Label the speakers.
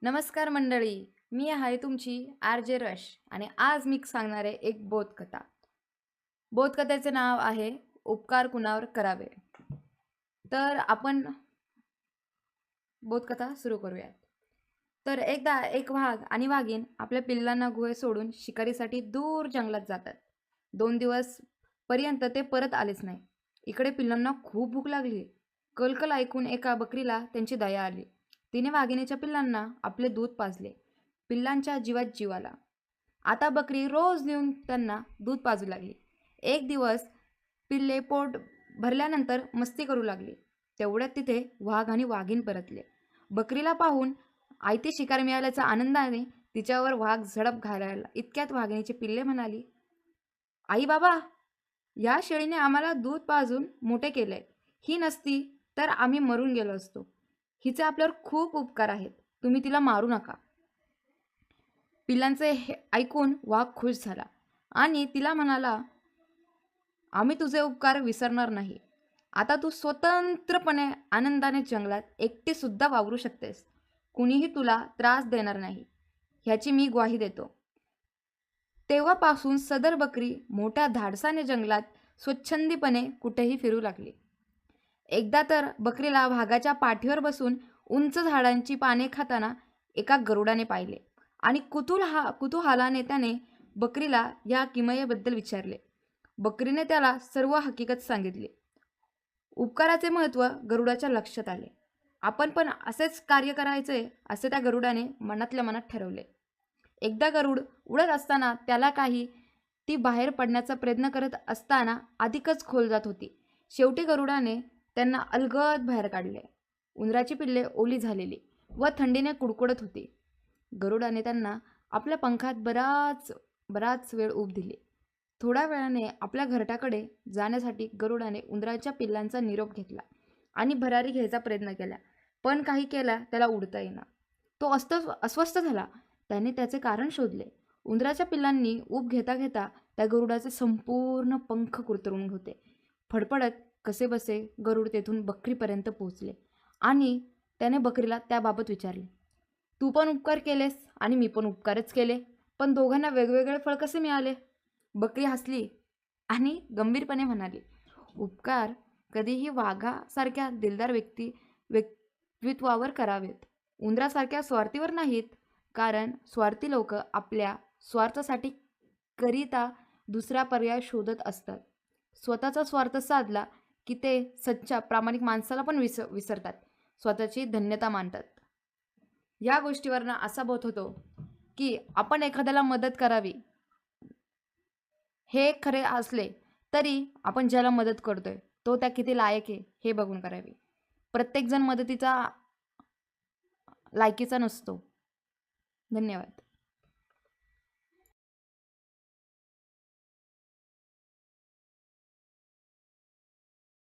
Speaker 1: नमस्कार मंडळी, मी आहे तुमची आर.जे. रश आणि आज मी सांगणार आहे एक बोधकथा. बोधकथेचे नाव आहे उपकार कुणावर करावे. तर आपण बोधकथा सुरू करूयात. तर एकदा एक वाघ आणि वाघीण आपल्या पिल्लांना गुहे सोडून शिकारीसाठी दूर जंगलात जातात. 2 दिवस पर्यंत ते परत आलेच नाही. इकडे पिल्लांना खूप भूक लागली. कलकल ऐकून एका बकरीला त्यांची दया आली. तिने वाघिणीच्या पिल्लांना आपले दूध पाजले. पिल्लांच्या जीवात जीव आला. आता बकरी रोज नेऊन त्यांना दूध पाजू लागली. एक दिवस पिल्ले पोट भरल्यानंतर मस्ती करू लागली. तेवढ्यात तिथे वाघ आणि वाघीण परतले. बकरीला पाहून आयती शिकार मिळाल्याच्या आनंदाने तिच्यावर वाघ झडप घालायला. इतक्यात वाघिणीची पिल्ले म्हणाली, आई बाबा, या शेळीने आम्हाला दूध पाजून मोठे केले. ही नसती तर आम्ही मरून गेलो असतो. हिचे आपल्यावर खूप उपकार आहेत. तुम्ही तिला मारू नका. पिल्लांचे हे ऐकून वाघ खुश झाला आणि तिला म्हणाला, आम्ही तुझे उपकार विसरणार नाही. आता तू स्वतंत्रपणे आनंदाने जंगलात एकटी सुद्धा वावरू शकतेस. कुणीही तुला त्रास देणार नाही, ह्याची मी ग्वाही देतो. तेव्हापासून सदर बकरी मोठ्या धाडसाने जंगलात स्वच्छंदीपणे कुठेही फिरू लागली. एकदा तर बकरीला वाघाच्या पाठीवर बसून उंच झाडांची पाने खाताना एका गरुडाने पाहिले आणि कुतूहलाने त्याने बकरीला या किमयेबद्दल विचारले. बकरीने त्याला सर्व हकीकत सांगितली. उपकाराचे महत्त्व गरुडाच्या लक्षात आले. आपण पण असेच कार्य करायचे असे त्या गरुडाने मनातल्या मनात ठरवले. एकदा गरुड उडत असताना त्याला काही ती बाहेर पडण्याचा प्रयत्न करत असताना अधिकच खोल जात होती. शेवटी गरुडाने त्यांना अलगद बाहेर काढले. उंदराची पिल्ले ओली झालेली व थंडीने कुडकुडत होती. गरुडाने त्यांना आपल्या पंखात बराच वेळ ऊब दिली. थोड्या वेळाने आपल्या घरट्याकडे जाण्यासाठी गरुडाने उंदराच्या पिल्लांचा निरोप घेतला आणि भरारी घ्यायचा प्रयत्न केला, पण काही केला त्याला उडता येईना. तो अस्वस्थ झाला. त्याने त्याचे कारण शोधले. उंदराच्या पिल्लांनी ऊब घेता घेता त्या गरुडाचे संपूर्ण पंख कुरतरून होते. फडफडत कसेबसे गरुड तेथून बकरीपर्यंत पोहोचले आणि त्याने बकरीला त्याबाबत विचारले. तू पण उपकार केलेस आणि मी पण उपकारच केले, पण दोघांना वेगवेगळे फळ कसे मिळाले? बकरी हसली आणि गंभीरपणे म्हणाली, उपकार कधीही वाघासारख्या दिलदार व्यक्तित्वावर करावेत, उंदरासारख्या स्वार्थीवर नाहीत. कारण स्वार्थी लोक आपल्या स्वार्थासाठी करिता दुसरा पर्याय शोधत असतात. स्वतःचा स्वार्थ साधला की ते सच्च्या प्रामाणिक माणसाला पण विसरतात, स्वतःची धन्यता मानतात. या गोष्टीवरनं असा बोध होतो की आपण एखाद्याला मदत करावी. हे खरे असले तरी आपण ज्याला मदत करतोय तो त्या किती लायक आहे हे बघून करावी. प्रत्येकजण मदतीचा लायकीचा नसतो. धन्यवाद.